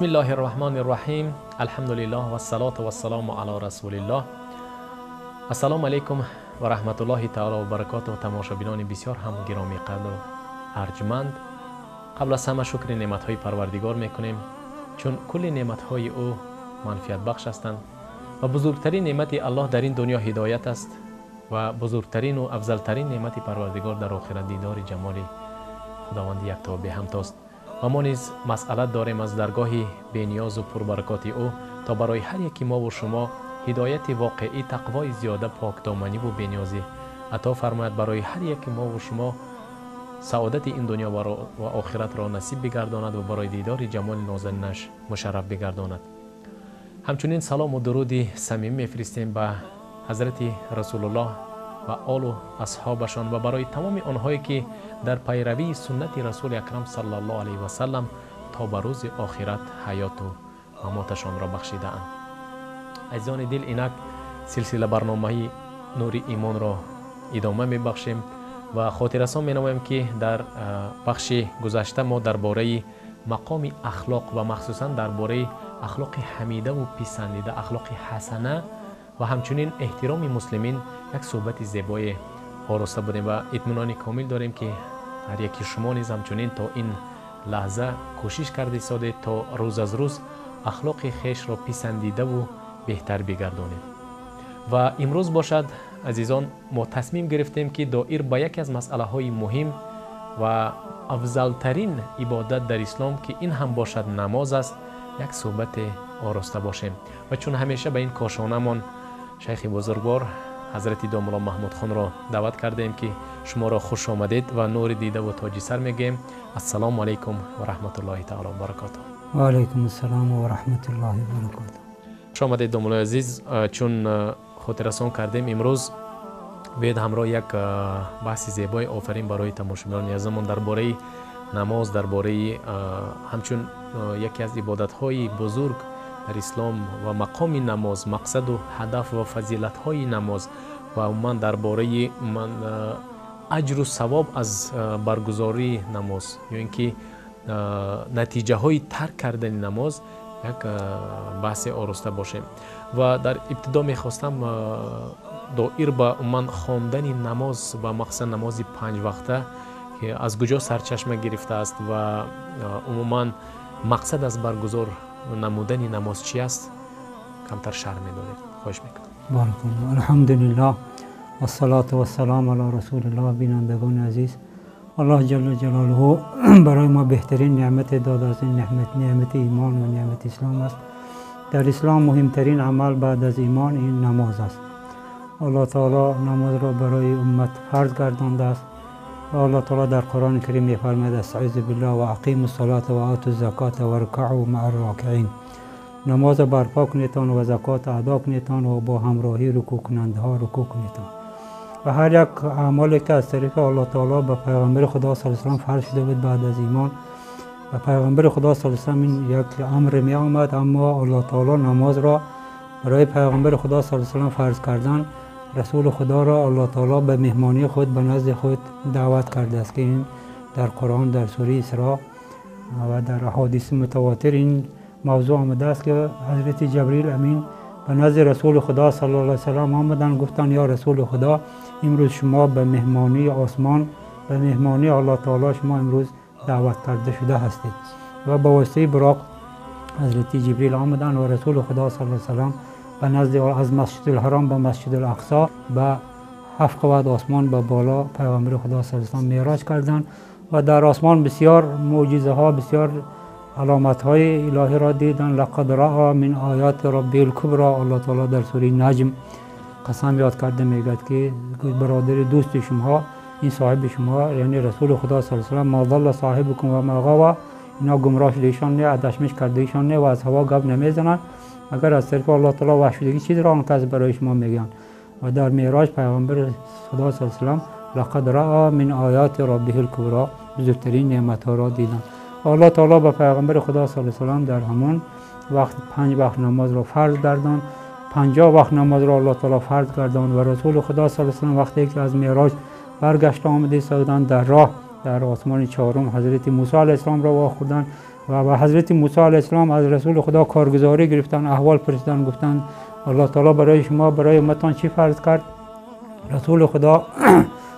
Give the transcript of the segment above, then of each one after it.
بسم الله الرحمن الرحیم. الحمدلله و الصلاة و السلام علی رسول الله. السلام علیکم و رحمت الله تعالی و برکاته. تماشابینان بسیار هم گرامی قدر و ارجمند، قبل از همه شکر نعمت های پروردگار میکنیم، چون کل نعمت های او منفعت بخش هستند و بزرگترین نعمت الله در این دنیا هدایت است و بزرگترین و افضلترین نعمت پروردگار در آخرت دیدار جمال خداوند یکتا و به همتاست. و ما نیز مسئلت داریم از درگاه بینیاز و پربرکات او تا برای هر یکی ما و شما هدایت واقعی، تقوای زیاده، پاکدامنی و بینیازی عطا فرماید. برای هر یکی ما و شما سعادت این دنیا و آخرت را نصیب بگرداند و برای دیدار جمال نازنینش مشرف بگرداند. همچنین سلام و درودی صمیمی میفرستیم به حضرت رسول الله و آل و اصحابشان و برای تمام آنهایی که در پیروی سنت رسول اکرم صلی الله علیه و سلم تا به روز آخرت حیات و مماتشان را بخشیده اند. عزیزان دل، اینک سلسله برنامه نور ایمان را ادامه میبخشیم و خاطررسان مینمایم که در بخش گذشته ما درباره مقام اخلاق و مخصوصا درباره اخلاق حمیده و پسندیده، اخلاق حسنه و همچنین احترام مسلمین یک صحبت زیبای آراسته بودیم و اطمینان کامل داریم که هر یکی شما نیز همچنین تا این لحظه کوشش کرده ساده تا روز از روز اخلاق خیش را پسندیده و بهتر بگردانیم. و امروز باشد عزیزان ما تصمیم گرفتیم که دایر به یکی از مسئله های مهم و افضلترین عبادت در اسلام که این هم باشد نماز است، یک صحبت آراسته باشیم. و چون همیشه به این کاشانمان شیخ بزرگوار حضرت داملا محمود خان را دعوت کردیم که شما را خوش آمدید و نور دیده و تاج سر میگیم. السلام علیکم و رحمت الله تعالی و برکاته. و علیکم السلام و رحمت الله و برکاته. خوش آمدید داملا عزیز. چون خاطررسان کردیم امروز باید همراه یک بحث زیبای آفرین برای تماشاگران عزیزمون درباره نماز، درباره همچون یکی از عبادت های بزرگ در اسلام و مقام نماز، مقصد و هدف و فضیلت های نماز و من درباره اجر و ثواب از برگزاری نماز یا اینکه نتیجه های ترک کردن نماز یک بحث آراسته باشه. و در ابتدا میخواستم دایر به من خواندن نماز و مقصد نماز 5 وقته که از کجا سرچشمه گرفته است و عموما مقصد از برگزار نمودن نماز چی است کمتر شرح می‌دارید. خواهش میکنم. بارک الله. الحمدلله و الصلاة و السلام علی رسول الله. بینندگان عزیز، الله جل جلاله برای ما بهترین نعمت داد از این نعمت ایمان و نعمت اسلام است. در اسلام مهمترین عمل بعد از ایمان این نماز است. الله تعالی نماز را برای امت فرض گردانده است و الله تعالی در قرآن کریم می‌فرماید استعیذ بالله و اقیموا الصلاة و آتوا الزکاة و ارکعوا مع الراکعین. نماز برپا کنیدتان و زکات ادا کنیدتان و با همراهی رکوع کننده ها رکوع کنیدتان. و هر یک اعمالی که از طریق الله تعالی به پیغمبر خدا صلی الله علیه و آله فرض شده بود بعد از ایمان و پیغمبر خدا صلی الله علیه و آله این یک امر می آمد، اما الله تعالی نماز را برای پیغمبر خدا صلی الله علیه و آله فرض کردن، رسول خدا را الله تعالی به مهمانی خود به نزد خود دعوت کرده است که این در قرآن در سوره اسراء و در احادیث متواتر این موضوع آمده است که حضرت جبریل امین به نزد رسول خدا صلی الله علیه و سلم آمدن، گفتند یا رسول خدا امروز شما به مهمانی آسمان، به مهمانی الله تعالی شما امروز دعوت کرده شده هستید. و با واسطه براق حضرت جبریل آمدن و رسول خدا صلی الله علیه و سلم به نزد از مسجد الحرام به مسجد الاقصی به 7 قوت آسمان به بالا پیغمبر خدا صلی الله علیه و سلم معراج کردند و در آسمان بسیار معجزه ها، بسیار علامت های الهی را دیدند. لقد رأى من آیات ربه الکبری. الله تعالی در سوره نجم قسم یاد کرده میگه که برادر دوست شما، این صاحب شما یعنی رسول خدا صلی الله علیه و سلم، ما ضل صاحبکم و ما غوی، اینا گمراه شده ایشان نه، ادشمش کرده ایشان نه و از هوا گپ نمیزنند اگر از طرف الله تعالی وحی شدگی چیز را آنکه برای شما میگن. و در معراج پیغمبر خدا صلی الله علیه و سلم لقد رأى من آیات ربه الکبری، بزرگترین نعمت ها را دیدند. الله تعالی به پیغمبر خدا صلی الله علیه و سلم در همان وقت 5 وقت نماز را فرض گرداند. 50 وقت نماز را الله تعالی فرض گرداند و رسول خدا صلی الله علیه و سلم وقتی که از معراج برگشت آمده سودند در راه در آسمان چهارم حضرت موسی علیه السلام را واخوردند و به حضرت موسی علیه السلام از رسول خدا کارگزاری گرفتن، احوال پرسیدن، گفتن الله تعالی برای شما برای امتان چی فرض کرد؟ رسول خدا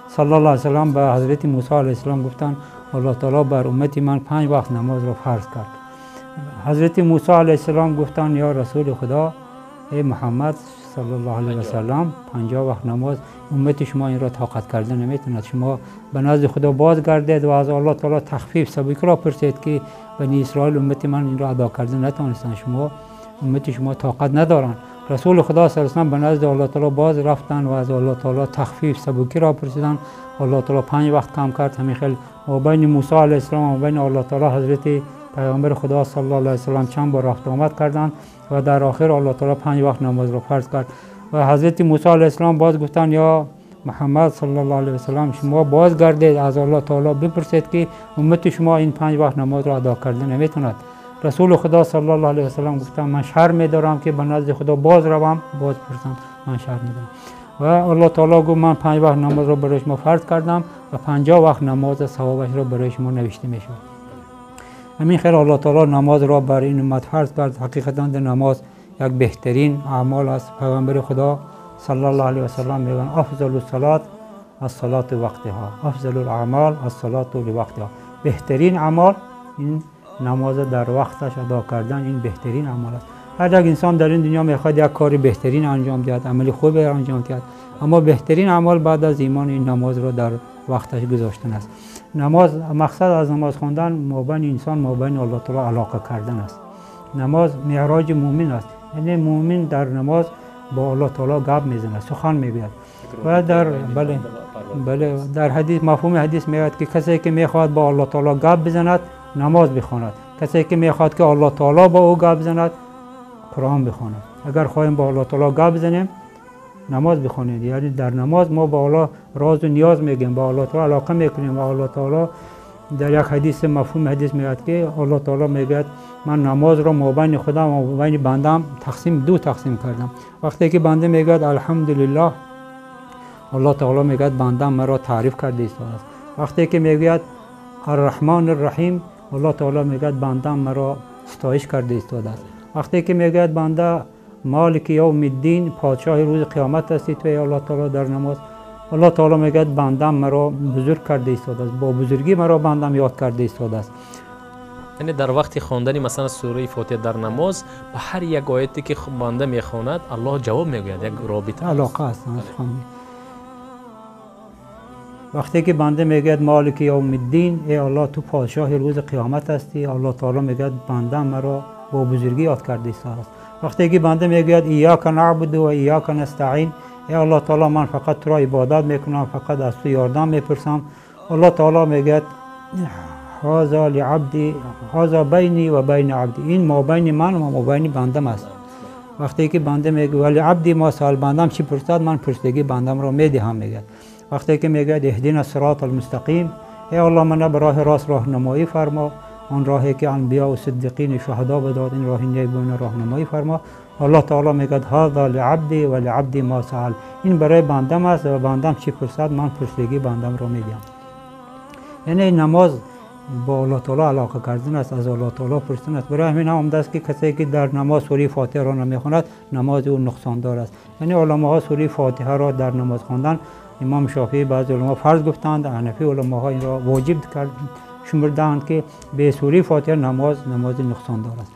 صلی الله علیه وسلم به حضرت موسی علیه السلام گفتن الله تعالی بر امتی من 5 وقت نماز را فرض کرد. حضرت موسی علیه السلام گفتن یا رسول خدا ای محمد صلی الله علیه و سلم 50 وقت نماز امت شما این را طاقت کرده نمیتوند، شما به نزد خدا بازگردید و از الله تعالی تخفیف سبک را پرسید که بنی اسرائیل امت من این را ادا کرده نتوانستند، شما امت شما طاقت ندارند. رسول خدا صلی الله علیه و به نزد الله تعالی باز رفتن و از الله تعالی تخفیف سبکی را پرسیدن. الله تعالی 5 وقت کم کرد. همین خیلی ما بین موسی علیه السلام و بین الله تعالی حضرت پیامبر خدا صلی الله علیه و سلم چند بار رفت آمد کردند و در آخر الله تعالی 5 وقت نماز را فرض کرد. و حضرت موسی علیه السلام باز گفتن یا محمد صلی الله علیه و سلم شما بازگردید از الله تعالی بپرسید که امت شما این 5 وقت نماز را ادا کرده نمیتوند. رسول خدا صلی الله علیه و سلم گفتن من شرم دارم که به نزد خدا باز روم باز پرسم، من شرم دارم. و الله تعالی گفت من 5 وقت نماز را برای شما فرض کردم و 50 وقت نماز ثوابش را برای شما نوشته می شود. همین خیر الله تعالی نماز را برای این امت فرض کرد. حقیقتا نماز یک بهترین اعمال است. پیامبر خدا صلی الله علیه و سلم میگن افضل الصلات الصلاه وقتها، افضل الاعمال الصلاه لوقتها. بهترین اعمال این نماز در وقتش ادا کردن، این بهترین عمل است. هر یک انسان در این دنیا میخواد یک کاری بهترین انجام دهد، عمل خوب انجام دهد، اما بهترین عمل بعد از ایمان این نماز را در وقتش گذاشتن است. نماز مقصد از نماز خواندن مابین انسان مابین الله تعالی علاقه کردن است. نماز معراج مومن است، یعنی مومن در نماز با الله تعالی گپ میزنه، سخن میگوید. و در بله در حدیث مفهوم حدیث میاد که کسی که میخواد با الله تعالی گپ بزند نماز بخواند، کسی که میخواد که الله تعالی با او گپ بزند قرآن بخواند. اگر خواهیم با الله تعالی گپ بزنیم نماز بخوانید، یعنی در نماز ما با الله راز و نیاز میگیم، با الله تعالی علاقه میکنیم. و الله تعالی در یک حدیث مفهوم حدیث میاد که الله تعالی میگه من نماز را مابین خودم و مابین بندم دو تقسیم کردم. وقتی که بنده میگه الحمدلله الله تعالی میگه بندم مرا تعریف کرده است. وقتی که میگه الرحمن الرحیم الله تعالی میگه بندم مرا ستایش کرده است. وقتی که میگه بنده مالک یوم الدین پادشاه روز قیامت هستی توی الله تعالی در نماز الله تعالی میگه بندم مرا بزرگ کرده است، با بزرگی مرا بندم یاد کرده است. یعنی در وقت خواندن مثلا سوره فاتحه در نماز به هر یک آیتی که بنده میخواند الله جواب میگوید، یک رابطه علاقه است. وقتی که بنده میگه مالک یوم الدین ای الله تو پادشاه روز قیامت هستی، الله تعالی میگه بندم مرا با بزرگی یاد کرده است. وقتی که بنده میگه ایاک نعبد و ایاک نستعین ای الله تعالی من فقط تو را عبادت میکنم، فقط از تو یاردم میپرسم، الله تعالی میگه هذا لعبدی هذا بینی و بین عبدی، این ما بین من و ما بین بندم است. وقتی که بنده میگه ولی عبدی ما سال بندم چی پرسد من پرسیدگی بندم را میدهم میگه. وقتی که میگه اهدنا الصراط المستقیم ای الله من به راه راست راهنمایی فرما، آن راهی که انبیا و صدیقین شهدا بداد این راه نیکبان راهنمایی فرما. الله تعالی میگه هذا لعبدی و لعبدی ما سأل، این برای بندم است و بندم چی پرسد من پرسیدگی بندم را میدم. یعنی نماز با الله تعالی علاقه کردن است، از الله تعالی پرسیدن است. برای همین عمده است که کسی که در نماز سوره فاتحه را نمیخواند نماز او نقصان دار است. یعنی علما سوره فاتحه را در نماز خواندن امام شافعی بعض علما فرض گفتند، حنفی علما این را واجب شمردند که به سوره فاتحه نماز نقصان دار است.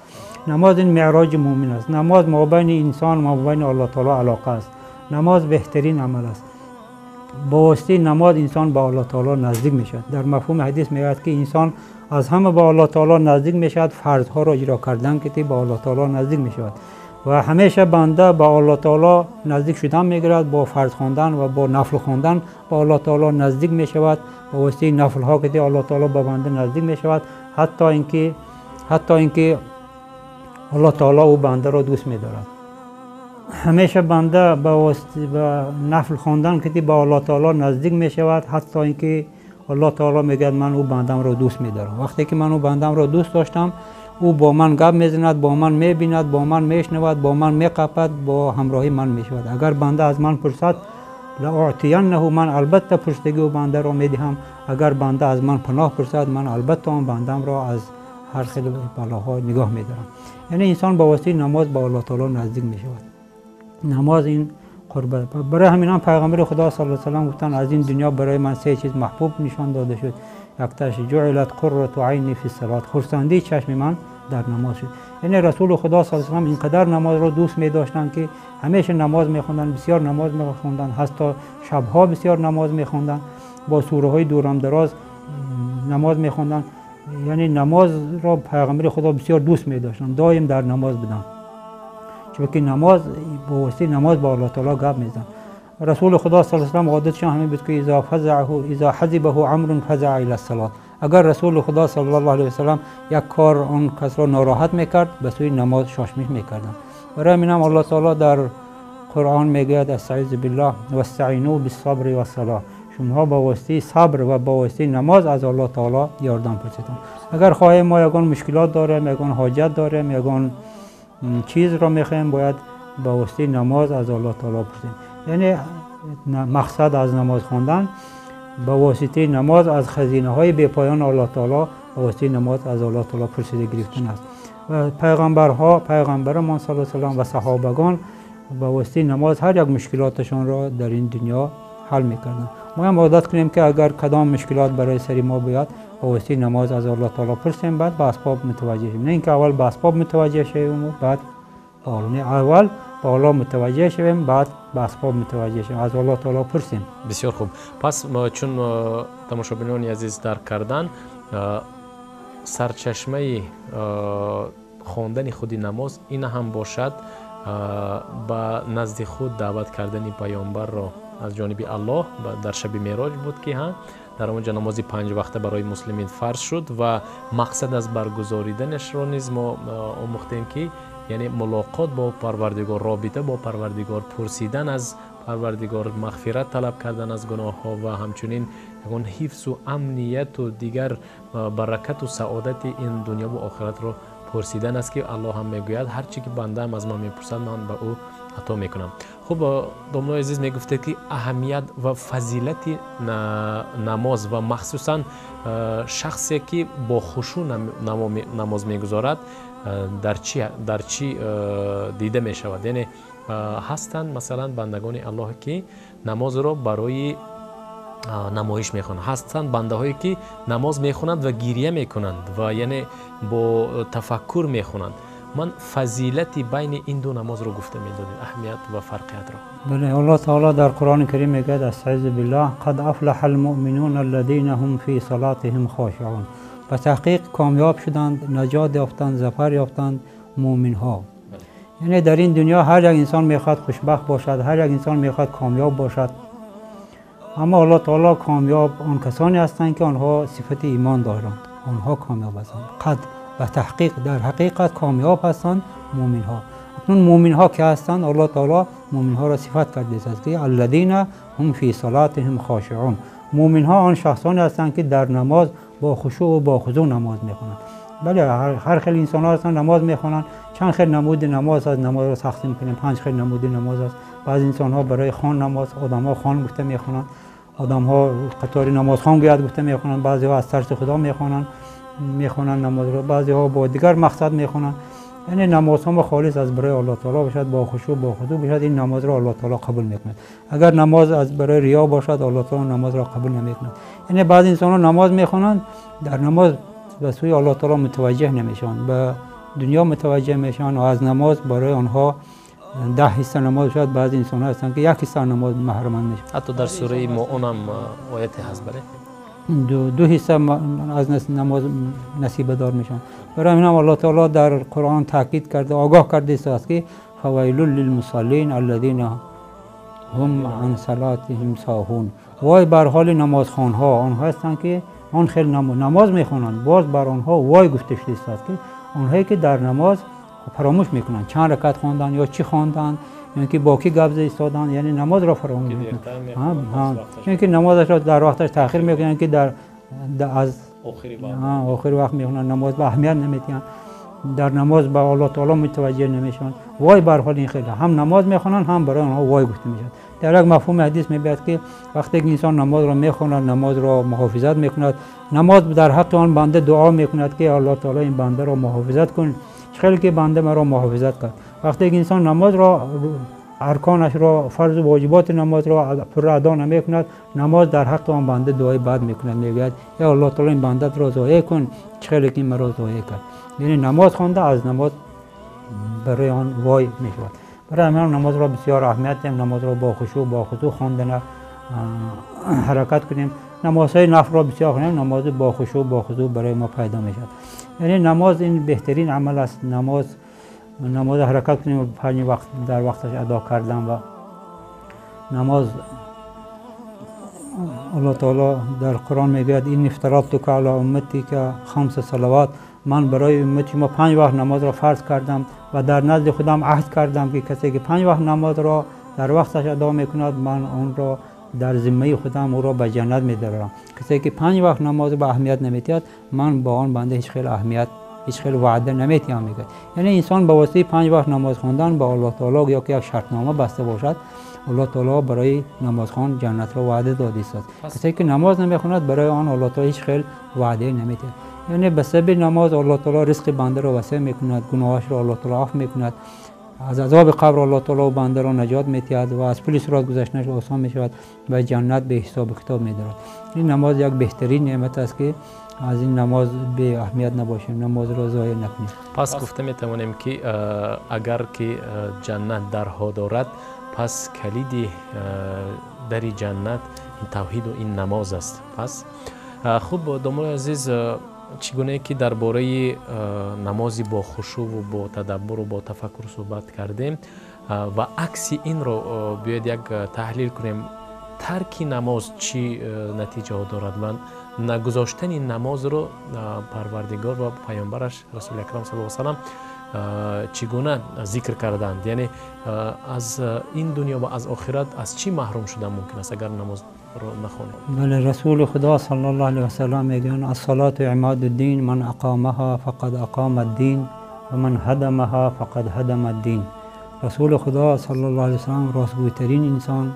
نماز این معراج مومن است. نماز مابین انسان و مابین الله تعالی علاقه است. نماز بهترین عمل است. با واسطه نماز انسان با الله تعالی نزدیک میشد. در مفهوم حدیث میگوید که انسان از همه با الله تعالی نزدیک میشد فرضها را اجرا کردن که با الله تعالی نزدیک میشود و همیشه بنده با الله تعالی نزدیک شدن میگیرد، با فرض خواندن و با نفل خواندن با الله تعالی نزدیک میشود. با واسطه نفل ها که الله تعالی با بنده نزدیک میشود، حتی اینکه الله تعالی او بنده را دوست می‌دارد. همیشه بنده با نفل خواندن که با الله تعالی نزدیک می‌شود، حتی اینکه الله تعالی میگه من او بندم را دوست می‌دارم. وقتی که من او بندم را دوست داشتم او با من گپ میزند، با من میبیند، با من میشنود، با من میقپد، با همراهی من میشود. اگر بنده از من پرسد لاعطینه من البته پرسیدگی او بنده را میدهم. اگر بنده از من پناه پرسد من البته آن بندم را از هر خیلی بلاها نگاه می‌دارم. یعنی انسان با واسطه نماز با الله تعالی نزدیک می‌شود. نماز این قربت. برای همین هم پیغمبر خدا صلی الله علیه و آله گفتن از این دنیا برای من سه چیز محبوب نشان داده شد. یکتاش جعلت قرة عینی فی الصلاة، خرسندی چشم من در نماز شد. یعنی رسول خدا صلی الله علیه و آله اینقدر نماز را دوست می داشتند که همیشه نماز می‌خواندند، بسیار نماز می‌خواندند، حتی شب‌ها بسیار نماز می‌خواندند، با سوره‌های دورم دراز نماز می‌خواندند. یعنی نماز را پیغمبر خدا بسیار دوست می داشتند، دائم در نماز بودند. چون که نماز با واسطه نماز با الله تعالی گپ می‌زدند. رسول خدا صلی الله علیه و آله عادتشان همین بود که اذا حزبه امر فزع الی الصلاه. اگر رسول خدا صلی الله علیه و سلم یک کار اون کس را ناراحت میکرد به سوی نماز شاشمیش میکردند. برای همین هم الله تعالی در قرآن میگوید استعیذ بالله واستعینوا بالصبر والصلاه، شما با واسطه صبر و با واسطه نماز از الله تعالی یاردم پرسیدید. اگر خواهیم ما یگان مشکلات داریم، یگان حاجت داریم، یگان چیز را میخوایم، باید با واسطه نماز از الله تعالی پرسیم. یعنی مقصد از نماز خواندن با واسطه نماز از خزینه های بی پایان الله تعالی با واسطه نماز از الله تعالی پرسیده گرفتن است. و پیغمبرمان صلی الله علیه و آله و صحابگان با واسطه نماز هر یک مشکلاتشان را در این دنیا حل میکردند. ما هم عادت کنیم که اگر کدام مشکلات برای سری ما بیاد با واسطه نماز از الله تعالی پرسیم، بعد به اسباب متوجه شیم. نه اینکه اول به اسباب متوجه شویم و بعد اول با الله متوجه شویم بعد به اسباب متوجه شویم، از الله تعالی پرسیم. بسیار خوب. پس چون تماشابینان عزیز درک کردن، سرچشمه خواندن خود نماز این هم باشد با نزد خود دعوت کردن پیامبر را از جانب الله در شب معراج بود که در اونجا نماز 5 وقته برای مسلمین فرض شد و مقصد از برگزاریدنش را نیز ما آموختیم که یعنی ملاقات با پروردگار، رابطه با پروردگار، پرسیدن از پروردگار، مغفرت طلب کردن از گناه ها و همچنین یکون حفظ و امنیت و دیگر برکت و سعادت این دنیا و آخرت را پرسیدن است که الله هم میگوید هر چی که بنده هم از من میپرسد من به او عطا میکنم. خب دومنو عزیز میگفته که اهمیت و فضیلت نماز و مخصوصا شخصی که با خشوع نماز میگذارد در چی دیده می شود. یعنی هستند مثلا بندگان الله که نماز را برای نمایش میخوانند، هستند بنده هایی که نماز میخوانند و گریه میکنند و یعنی با تفکر میخوانند. من فضیلت بین این دو نماز رو گفته میدادم، اهمیت و فرقیت را. بله، الله تعالی در قرآن کریم میگه استعیذ بالله قد افلح المؤمنون الذين هم في صلاتهم خاشعون. به تحقیق کامیاب شدند، نجات یافتند، ظفر یافتند مؤمن ها. یعنی در این دنیا هر یک انسان میخواد خوشبخت باشد، هر یک انسان میخواد کامیاب باشد، اما الله تعالی کامیاب آن کسانی هستند که آنها صفت ایمان دارند، آنها کامیاب هستند. قد به تحقیق در حقیقت کامیاب هستند مؤمن ها. اکنون مؤمن ها که هستند الله تعالی مؤمن ها را صفت کرده است که الذین هم فی صلاتهم خاشعون. مؤمن ها آن شخصانی هستند که در نماز با خشوع و با خضوع نماز میخوانند. بله، هر خیلی انسان ها هستند نماز میخوانند. چند خیلی نمود نماز از نماز را تقسیم کنیم، 5 خیلی نمود نماز است. بعضی انسان ها برای خوان نماز، آدم ها خوان گفته میخوانند، آدم ها قطاری نماز خوان گفته میخوانند، بعضی ها از ترس خدا میخوانند نماز را، بعضی ها با دیگر مقصد میخوانند. یعنی نماز ها خالص از برای الله تعالی باشد، با خشوع با خضوع باشد، این نماز را الله تعالی قبول میکند. اگر نماز از برای ریا باشد الله تعالی نماز را قبول نمیکند. یعنی بعضی انسان ها نماز میخوانند، در نماز به سوی الله تعالی متوجه نمیشوند، به دنیا متوجه میشوند و از نماز برای آنها 10 حصه نماز شد. بعضی انسان ها هستند که 1 حصه نماز محرمان میشوند. حتی در سوره مؤمن هم آیت هست بله. دو حصه از نماز نصیب دار میشن. برای همین الله تعالی در قرآن تاکید کرده، آگاه کرده است که فویل للمصلین الذین هم عن صلاتهم ساهون. وای بر حال نمازخوان ها، آنها هستند که آن خیلی نماز میخوانند، باز بر آنها وای گفته شده است که آنهایی که در نماز فراموش میکنند چند رکعت خواندن یا چی خواندن، یعنی که باقی گبز ایستادن، یعنی نماز را فراموش میکنند. چون که نمازش را در وقتش تاخیر میکنند که در از آخر وقت میخونن، نماز به اهمیت نمیدن. در نماز به الله تعالی متوجه نمیشن، وای بر حال این خیلی هم نماز میخونن هم برای آنها وای گفته میشن. در یک مفهوم حدیث میگه که وقتی که انسان نماز را میخواند، نماز را محافظت میکند، نماز در حق آن بنده دعا میکند که الله تعالی این بنده را محافظت کن، خیلی که بنده مرا محافظت کرد. وقتی که انسان نماز را ارکانش را، فرض و واجبات نماز را پر ادا نمیکند، نماز در حق آن بنده دعای بد میکند، میگوید یا الله تعالی این بنده را ضایع کن، خیلی که مرا ضایع کرد. یعنی نماز خوانده از نماز برای آن وای میشود. برای همین نماز را بسیار اهمیت دهیم، نماز را با خشوع با خضوع خواندن حرکت کنیم. نمازهای نفل را بسیار خوانیم، نماز با خشوع با خضوع برای ما پیدا میشد. یعنی نماز این بهترین عمل است. نماز حرکت کنیم، 5 وقت در وقتش ادا کردن و نماز الله تعالی در قرآن میگوید این افترضتک علی امتی که 5 صلوات، من برای امت شما 5 وقت نماز را فرض کردم و در نزد خودم عهد کردم که کسی که 5 وقت نماز را در وقتش ادا میکند، من آن را در ذمه خودم او را به جنت میدارم. کسی که 5 وقت نماز به اهمیت نمیدهد، من با آن بنده هیچ خیلی اهمیت، هیچ خیلی وعده نمیتونم میگه. یعنی انسان به واسطه 5 وقت نماز خواندن با الله تعالی یا که یک شرطنامه بسته باشد، الله تعالی برای نماز خوان جنت را وعده داده است. کسی که نماز نمیخواند برای آن الله تعالی هیچ خیلی وعده نمیده. یعنی به سبب نماز الله تعالی رزق بنده را وسع میکند، گناهاش را الله تعالی عفو میکند، از عذاب قبر الله تعالی بنده را نجات میدهد و از پل صراط گذشتنش آسان میشود و جنت به حساب کتاب میدارد. این نماز یک بهترین نعمت است که از این نماز به اهمیت نباشیم، نماز را ضایع نکنیم. پس گفته میتوانیم که اگر که جنت درها دارد، پس کلید در جنت این توحید و این نماز است. پس خوب دوستان عزیز، چگونه که درباره نمازی با خشوع و با تدبر و با تفکر صحبت کردیم و عکس این رو بیاید یک تحلیل کنیم، ترک نماز چی نتیجه دارد و نگذاشتن این نماز رو پروردگار و پیامبرش رسول اکرم صلی الله علیه و سلم چگونه ذکر کردند. یعنی از این دنیا و از آخرت از چی محروم شدن ممکن است اگر نماز رو نخوانند؟ بله، رسول خدا صلی الله علیه و سلم میگن الصلاة عماد الدین، من اقامها فقد اقام الدین و من هدمها فقد هدم الدین. رسول خدا صلی الله علیه و سلم راستگوی‌ترین انسان،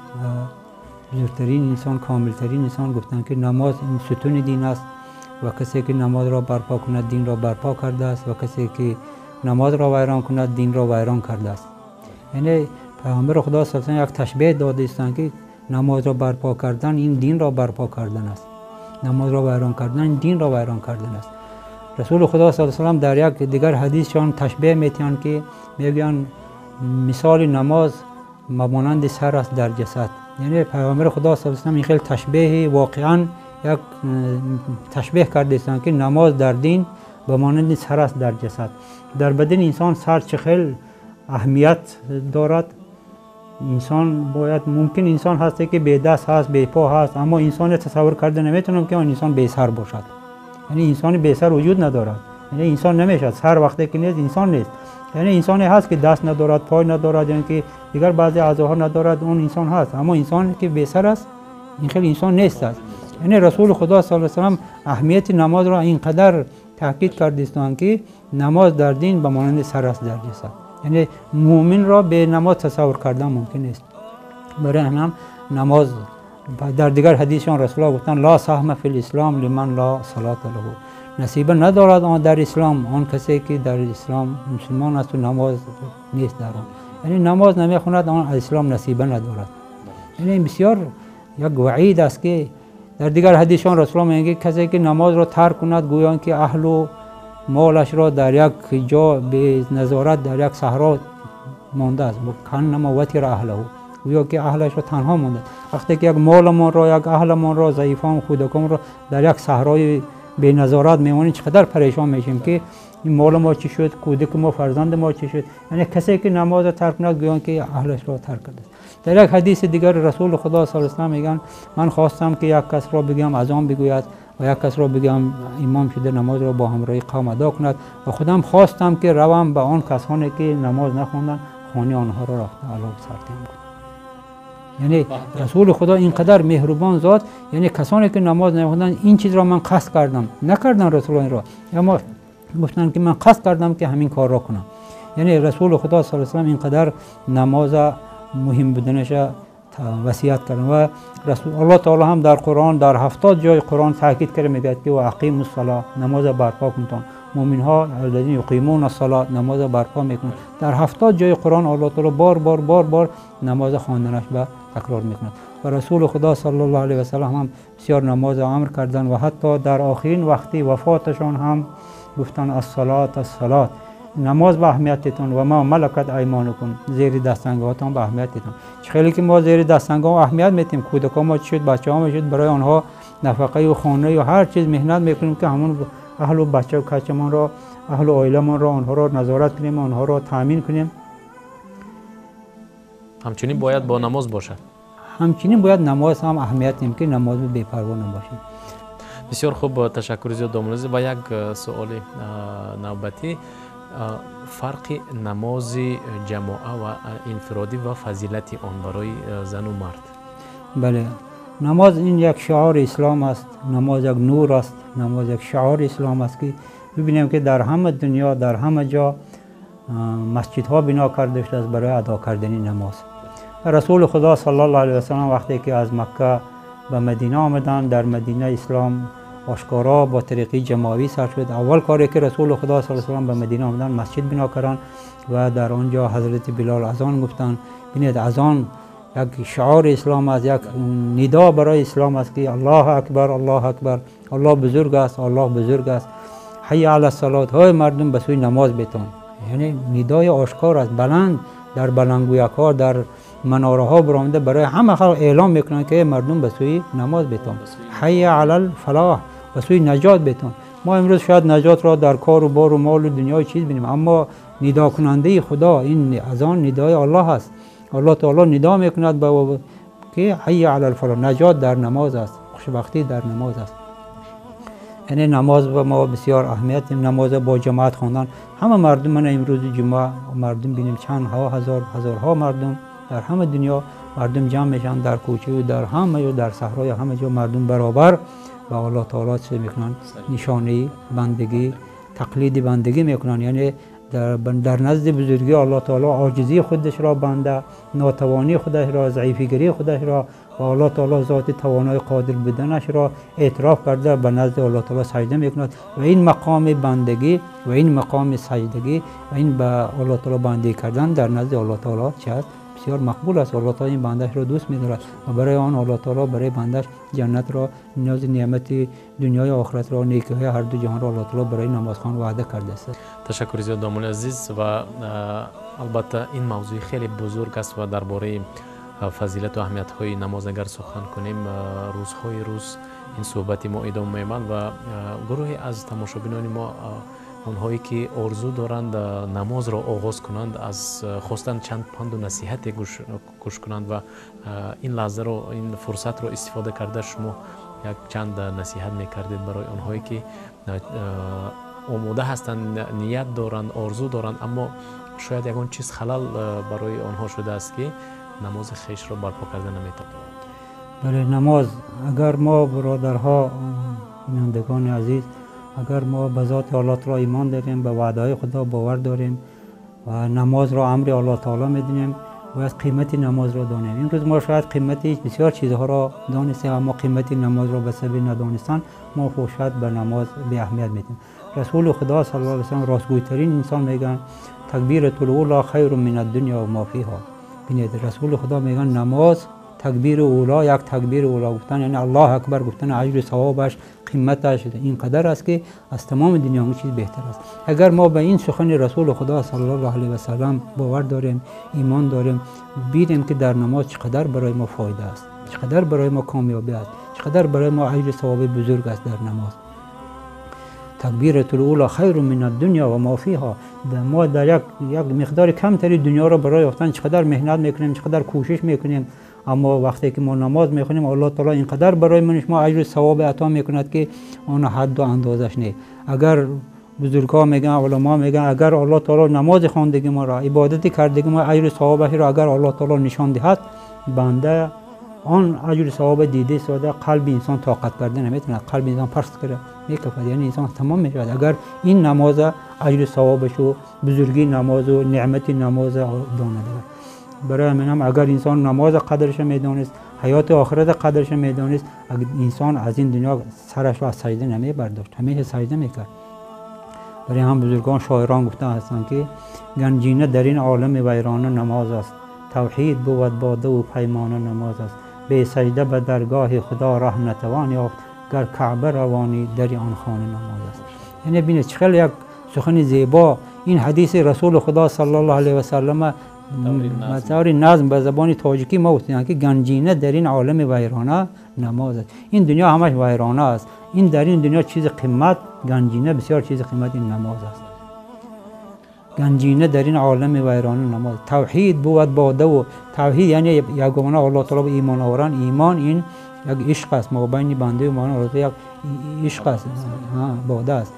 بزرگترین انسان، کاملترین انسان گفتند که نماز این ستون دین است و کسی که نماز را برپا کند دین را برپا کرده است و کسی که نماز را ویران کند دین را ویران کرده است. یعنی پیامبر خدا صلی الله علیه و سلم یک تشبیه داده است که نماز را برپا کردن این دین را برپا کردن است، نماز را ویران کردن این دین را ویران کردن است. رسول خدا صلی الله علیه و سلم در یک دیگر حدیثشان تشبیه میتیان که میگن مثال نماز مانند سر است در جسد. یعنی پیامبر خدا صلی الله علیه و سلم این خیلی تشبیه واقعا یک تشبیه کرده است که نماز در دین به مانند سر است در جسد. در بدن انسان سر چه خیلی اهمیت دارد. انسان باید، ممکن انسان هسته که به دست هست، به پا هست، اما انسان تصور کرده نمیتونم که آن انسان به سر باشد. یعنی انسان به سر وجود ندارد، یعنی انسان نمیشد. سر وقتی که نیست انسان نیست. یعنی انسانی هست که دست ندارد، پای ندارد، یعنی که دیگر بعضی اعضاها ندارد، اون انسان هست، اما انسان که به سر است این خیلی انسان نیست است. یعنی رسول خدا صلی الله علیه و سلم اهمیت نماز را اینقدر تاکید کرده است که نماز در دین به مانند سر است در جسد. یعنی مؤمن را به نماز تصور کردن ممکن نیست. برای همین نماز در دیگر حدیثشان رسول الله گفتن لا سهم فی الاسلام لمن لا صلاة له، نصیب ندارد آن در اسلام آن کسی که در اسلام مسلمان است و نماز نیست در آن. یعنی نماز نمیخواند آن اسلام نصیب ندارد. یعنی بسیار یک وعید است که در دیگر حدیثشان رسول الله میگه کسی که نماز را ترک کند گویا که اهل و مالش را در یک جا به نظارت در یک صحرا مانده است، کانما وتر اهله، گویا که اهلش را تنها مانده. وقتی که یک مالمان را، یک اهلمان را، ضعیفان خودکان را در یک صحرای به نظارت میمونیم، چقدر پریشان میشیم که این مال ما چی شد، کودک ما، فرزند ما چی شد. یعنی کسی که نماز را ترک کند گویا که اهلش را ترک کرده. در یک حدیث دیگر رسول خدا صلی الله علیه و سلم میگن من خواستم که یک کس را بگم اذان بگوید و یک کس را بگم امام شده نماز را با همراهی قوم ادا کند و خودم خواستم که روم به آن کسانی که نماز نخواندن خانه آنها را رفته علاوه سرتیم کنم. یعنی رسول خدا اینقدر مهربان ذات، یعنی کسانی که نماز نخواندن این چیز را من قصد کردم، نکردن رسول الله را، اما گفتن که من قصد کردم که همین کار را کنم. یعنی رسول خدا صلی الله علیه و آله اینقدر نماز مهم بودنش وصیت کردن و رسول الله تعالی هم در قرآن در 70 جای قرآن تاکید کرده میگه که و اقیموا الصلاه، نماز برپا کنید. مؤمن ها الذین یقیمون الصلاه، نماز برپا میکنند. در 70 جای قرآن الله تعالی بار نماز خواندنش به تکرار میکند و رسول خدا صلی الله علیه و سلم هم بسیار نماز امر کردن و حتی در آخرین وقتی وفاتشان هم گفتن الصلاه، نماز به اهمیتتون و ما ملکت ایمانکم، زیر دستنگاهتان به اهمیتتون. خیلی که ما زیر دستنگاه اهمیت میتیم، کودکان ما شد، بچه ها ما شد، برای آنها نفقه و خانه و هر چیز مهنت میکنیم که همون اهل و بچه و کچمان را، اهل و عائله‌مان را، آنها را نظارت کنیم، آنها را تامین کنیم. همچنین باید با نماز باشد. همچنین باید نماز هم اهمیت نیم که نماز بی‌پروا نباشه. بسیار خوب، تشکر زیاد دامنوزی. و یک سوال نوبتی، فرق نماز جماعه و انفرادی و فضیلت آن برای زن و مرد. بله، نماز این یک شعار اسلام است، نماز یک نور است، نماز یک شعار اسلام است که ببینیم که در همه دنیا در همه جا مسجدها بنا کرده شده است برای ادا کردن نماز. رسول خدا صلی الله علیه و سلم وقتی که از مکه به مدینه آمدند، در مدینه اسلام آشکارا با طریقی جماعی سر شد. اول کاری که رسول خدا صلی الله علیه و سلم به مدینه آمدند مسجد بنا کردند و در آنجا حضرت بلال اذان گفتند. ببینید اذان یک شعار اسلام است، یک ندا برای اسلام است که الله اکبر، الله اکبر، الله بزرگ است، الله بزرگ است. حی علی الصلاه، های مردم به سوی نماز بتون. یعنی ندای آشکار است، بلند در بلندگویک‌ها در مناره ها برآمده برای همه خلق اعلام میکنند که مردم به سوی نماز بتون. حی علی الفلاح، به سوی نجات بتون. ما امروز شاید نجات را در کار و بار و مال و دنیای چیز بینیم، اما ندا کننده خدا این اذان ندای الله است. الله تعالی ندا میکند که حی علی الفلاح، نجات در نماز است، خوشبختی در نماز است. یعنی نماز به ما بسیار اهمیت، نماز با جماعت خواندن. همه مردم، من امروز جمعه مردم بینیم چند هزارها مردم در همه دنیا مردم جمع میشن در کوچه و در همه در صحرای همه جا مردم برابر و الله تعالی چه میکنن؟ نشانه بندگی، تقلید بندگی میکنن. یعنی در نزد بزرگی الله تعالی عاجزی خودش را بنده، ناتوانی خودش را، ضعیفیگری خودش را و الله تعالی ذات توانای قادر بودنش را اعتراف کرده به نزد الله تعالی سجده میکند و این مقام بندگی و این مقام سجدگی و این به الله تعالی بندگی کردن در نزد الله تعالی چه است؟ بسیار مقبول است. الله تعالی این بندش را دوست می‌دارد و برای آن الله تعالی برای بندش جنت را، نیاز نعمت دنیای و آخرت را، نیکی‌های هر دو جهان را الله تعالی برای نمازخوان وعده کرده است. تشکر زیاد دامون عزیز. و البته این موضوع خیلی بزرگ است و درباره فضیلت و اهمیت های نماز اگر سخن کنیم روزهای روز این صحبت ما ادامه می‌یابد و گروهی از تماشابینان ما اونهایی که آرزو دارند نماز را آغاز کنند از خواستن چند پند و نصیحت گوش کنند و این لحظه رو، این فرصت رو استفاده کرده شما یک چند نصیحت میکردید برای اونهایی که آماده هستند، نیت دارند، آرزو دارند، اما شاید یکان چیز خلل برای آنها شده است که نماز خیش را برپا کرده نمیتوانند. بله، نماز اگر ما برادرها بینندگان عزیز اگر ما به ذات الله تعالی ایمان داریم، به وعده خدا باور داریم و نماز را امر الله تعالی میدونیم و از قیمت نماز را دانیم. امروز ما شاید قیمت بسیار چیزها را دانستیم اما قیمت نماز را به سبب ندانستن ما شاید به نماز بی اهمیت میدیم. رسول خدا صلی الله علیه و سلم راستگویترین انسان میگن تکبیرة الاولی خیر من الدنیا و ما فیها. ببینید رسول خدا میگن نماز تکبیر اولا، یک تکبیر اولا گفتن یعنی الله اکبر گفتن اجر ثوابش قیمتش اینقدر است که از تمام دنیا اون چیز بهتر است. اگر ما به این سخن رسول خدا صلی الله علیه و سلم باور داریم، ایمان داریم، ببینیم که در نماز چقدر برای ما فایده است، چقدر برای ما کامیابی است، چقدر برای ما اجر ثواب بزرگ است در نماز. تکبیرة الاولی خیر من الدنیا و ما فیها. ما در یک مقدار کمتری دنیا را برای یافتن چقدر مهنت میکنیم، چقدر کوشش میکنیم، اما وقتی که ما نماز میخونیم الله تعالی اینقدر برای من ما اجر ثواب عطا میکند که آن حد و اندازش نیست. اگر بزرگا میگن، علما میگن اگر الله تعالی نماز خواندگی ما را، عبادتی کردگی ما اجر ثوابش را اگر الله تعالی نشان دهد، بنده آن اجر ثواب دیده ساده قلب انسان طاقت کرده نمیتونه. قلب انسان پرست کرده میکفد، یعنی انسان تمام میشود اگر این نماز اجر ثوابش و بزرگی نماز و نعمت نماز داند. برای همین هم اگر انسان نماز قدرش میدانست، حیات آخرت قدرش میدانست، اگر انسان از این دنیا سرش رو از سجده نمی برداشت، همیشه سجده میکرد. برای هم بزرگان شاعران گفته هستند که گنجینه در این عالم ویرانه نماز است، توحید بود باده و پیمانه نماز است، به سجده به درگاه خدا ره نتوان یافت، گر کعبه روانی در آن خانه نماز است. یعنی ببینید چقدر یک سخن زیبا این حدیث رسول خدا صلی الله علیه و سلم مطور نظم به زبان تاجیکی ما گفتیم که گنجینه در این عالم ویرانه نماز است. این دنیا همش ویرانه است، این در این دنیا چیز قیمت، گنجینه بسیار چیز قیمت این نماز است. گنجینه در این عالم ویرانه نماز، توحید بود باده و توحید یعنی یگانه الله تعالی به ایمان آوران. ایمان این یک عشق است، ما بین بنده و ایمان الله یک عشق است، باده است.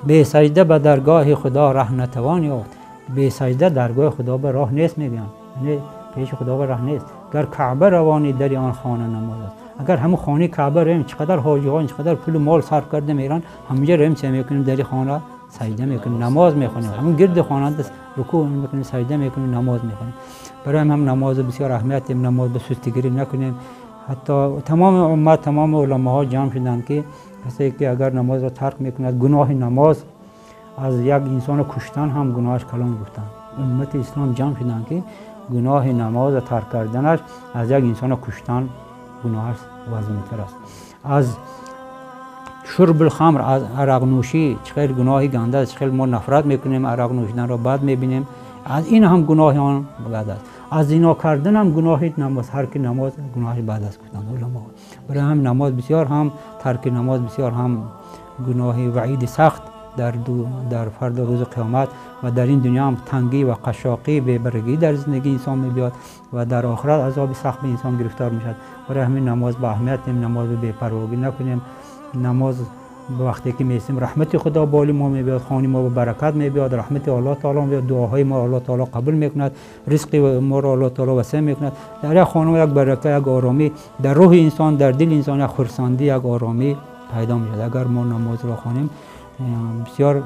به سجده به درگاه خدا ره نتوان یافت، به سجده درگاه خدا به راه نیست میگن، یعنی پیش خدا به راه نیست. گر کعبه روانی در آن خانه نماز است. اگر همون خانه کعبه ریم چقدر حاجی ها چقدر پول مال صرف کرده میرن، همونجا ریم چه میکنیم؟ در خانه سجده میکنیم، نماز میخونیم، همون گرد خانه رکوع میکنیم، سجده میکنیم، نماز میخونیم. برای هم نماز بسیار اهمیت، نماز به سستگیری نکنیم. حتی تمام امت، تمام علماء جمع شدند که کسی که اگر نماز را ترک میکند، گناه نماز از یک انسان کشتن هم گناهش کلان گفتند. امت اسلام جمع شدند که گناه نماز ترک کردنش از یک انسان کشتن گناهش وزن‌تر است. از شرب الخمر، از عرق نوشی چقدر گناهی گنده است، چقدر ما نفرت میکنیم، عرق نوشیدن را بد میبینیم، از این هم گناه آن بد است. از زنا کردن هم گناهی نماز، هر کی نماز گناهی بد است گفتند علما. برای هم نماز بسیار هم ترک نماز بسیار هم گناهی وعید سخت در فرد روز قیامت و در این دنیا هم تنگی و قشاقی بهبرگی در زندگی انسان میبیاد و در آخرت عذاب سخت به انسان گرفتار میشد. برای همین نماز با اهمیت، نماز رو بی‌پرواگی نکنیم. نماز وقتی که میسیم رحمت خدا بالی ما میبیاد، خانه ما به برکت میبیاد، رحمت الله تعالی میبیاد، دعاهای ما الله تعالی قبول میکند، رزق ما را الله تعالی وسع میکند. در یک خانه یک برکت، یک آرامی در روح انسان، در دل انسان یک خرسندی، یک آرامی پیدا میشد. اگر ما نماز را خوانیم بسیار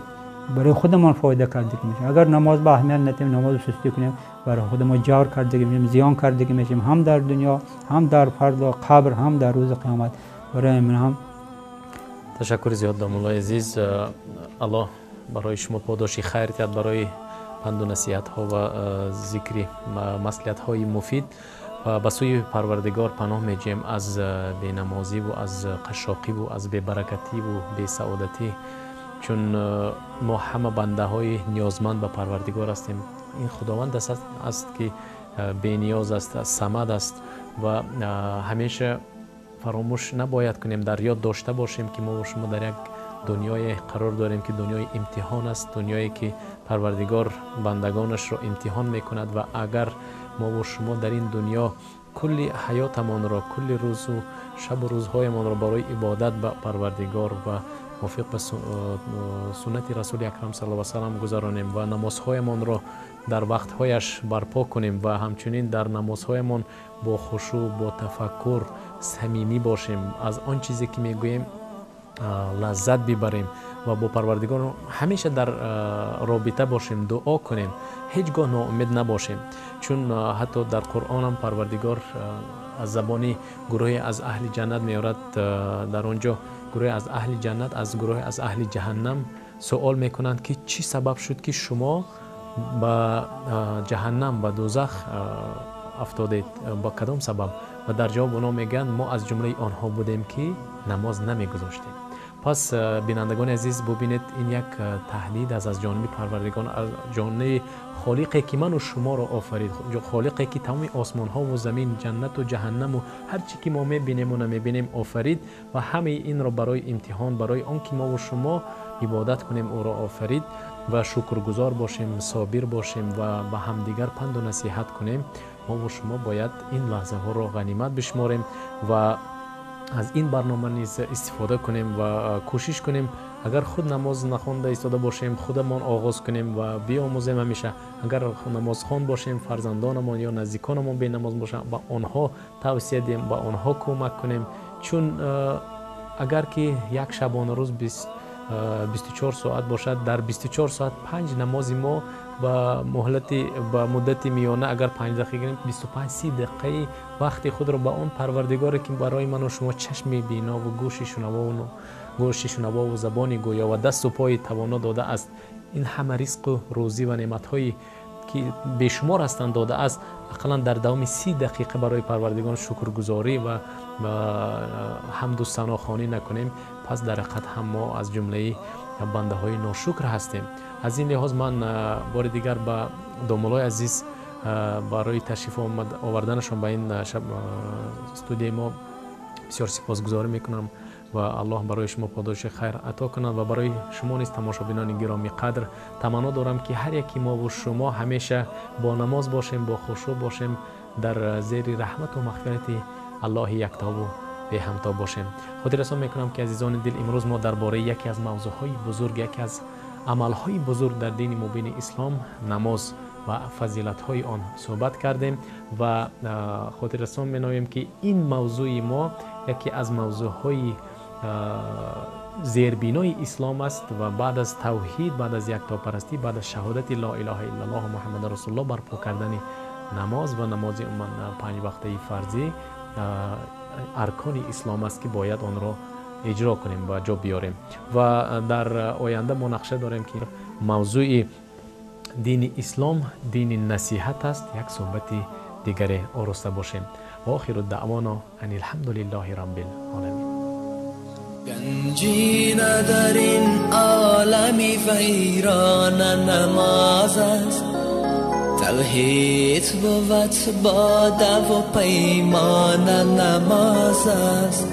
برای خودمان فایده کرده میشه. اگر نماز با اهمیت ندیم، نماز سستی کنیم، برای خود ما جور کرده میشیم، زیان کرده میشیم، هم در دنیا، هم در فردا قبر، هم در روز قیامت. برای من هم تشکر زیاد دامولای عزیز. الله برای شما پاداشی خیر دهد برای پند و نصیحت ها و ذکر مصلحت های مفید و به سوی پروردگار پناه میجیم از بینمازی و از قشاقی و از بی‌برکتی و بی‌سعادتی، چون ما همه بنده های نیازمند به پروردگار هستیم. این خداوند است که بی‌نیاز است، صمد است و همیشه فراموش نباید کنیم، در یاد داشته باشیم که ما و شما در یک دنیای قرار داریم که دنیای امتحان است، دنیایی که پروردگار بندگانش را امتحان میکند و اگر ما و شما در این دنیا کل حیاتمان را، کل روز و شب و روزهایمان را برای عبادت به پروردگار و موافق به سنت رسول اکرم صلی الله علیه و سلم گذرانیم و نمازهایمان را در وقتهایش برپا کنیم و همچنین در نمازهایمان با خشوع، با تفکر صمیمی باشیم، از آن چیزی که میگوییم لذت ببریم و با پروردگار همیشه در رابطه باشیم، دعا کنیم، هیچگاه ناامید نباشیم. چون حتی در قرآن هم پروردگار از زبانی گروهی از اهل جنت میارد، در آنجا گروه از اهل جنت از گروه از اهل جهنم سوال میکنند که چی سبب شد که شما به جهنم و دوزخ افتادید، با کدام سبب؟ و در جواب اونا میگن ما از جمله آنها بودیم که نماز نمیگذاشتیم. پس بینندگان عزیز ببینید، این یک تهدید از جانب پروردگار، از جانب خالقی که من و شما را آفرید، خالقی که تمام آسمان ها و زمین، جنت و جهنم و هر چی که ما میبینیم و نمیبینیم آفرید و همه این را برای امتحان، برای آنکه ما و شما عبادت کنیم او را آفرید و شکرگزار باشیم، صابر باشیم و به همدیگر پند و نصیحت کنیم. ما و شما باید این لحظه ها را غنیمت بشماریم و از این برنامه نیز استفاده کنیم و کوشش کنیم اگر خود نماز نخوانده ایستاده باشیم خودمان آغاز کنیم و بیاموزیم. همیشه اگر نماز خوان باشیم فرزندانمان یا نزدیکانمان به نماز باشند با آنها توصیه دیم، با آنها کمک کنیم، چون اگر که یک شبانه روز 24 ساعت باشد، در 24 ساعت 5 نماز ما با مدت میانه اگر 5 دقیقه گیریم 25-30 دقیقه وقت خود رو به اون پروردگاری که برای من و شما چشم بینا و گوش شنوا و زبان گویا و دست و پای توانا داده است، این همه رزق و روزی و نعمت هایی که بیشمار هستند داده است، اقلا در دوام 30 دقیقه برای پروردگار شکرگزاری و حمد و ثناخوانی نکنیم، پس در حقیقت هم ما از جمله بنده های ناشکر هستیم. از این لحاظ من بار دیگر به دامولای عزیز برای تشریف آوردنشان به این استودیوی ما بسیار سپاسگزاری میکنم و الله برای شما پاداش خیر عطا کند و برای شما نیز تماشابینان گرامی قدر تمنا دارم که هر یکی ما و شما همیشه با نماز باشیم، با خشوع باشیم، در زیر رحمت و مغفرت الله یکتا و به همتا باشیم. خاطر رسان میکنم که عزیزان دل، امروز ما درباره یکی از موضوعهای بزرگ، یکی از عملهای بزرگ در دین مبین اسلام، نماز و فضیلت‌های آن صحبت کردیم و خاطر رسان می‌نماییم که این موضوع ما یکی از موضوعهای زیربینای اسلام است و بعد از توحید، بعد از یکتاپرستی، بعد از شهادت لا اله الا الله و محمد رسول الله، برپا کردن نماز و نماز 5 وقته فرضی ارکان اسلام است که باید آن را اجرا کنیم و جا بیاریم. و در آینده ما نقشه داریم که موضوع دین اسلام دین نصیحت است. یک صحبت دیگر آرسته باشیم. و آخر دعوانا ان الحمد لله رب العالمین. گنجی در این عالمی ویران نماز است، توحید بود باده و پیمان نماز است.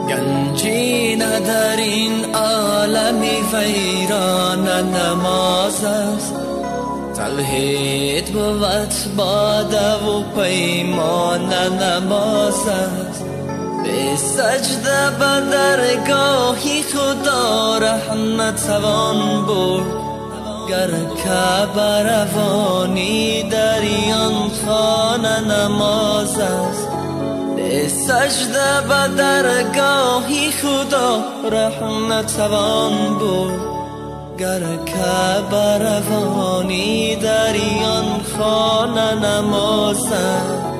گنجی در این عالمی ویران نماز است، توحید بود باده و پیمان نماز است. به سجده به درگاهی خدا رحمت توان برد، گر کعبه روانی در آن خانه نماز است. به سجده به درگاهی خدا رحمت توان برد، گر کعبه روانی در آن خانه نماز است.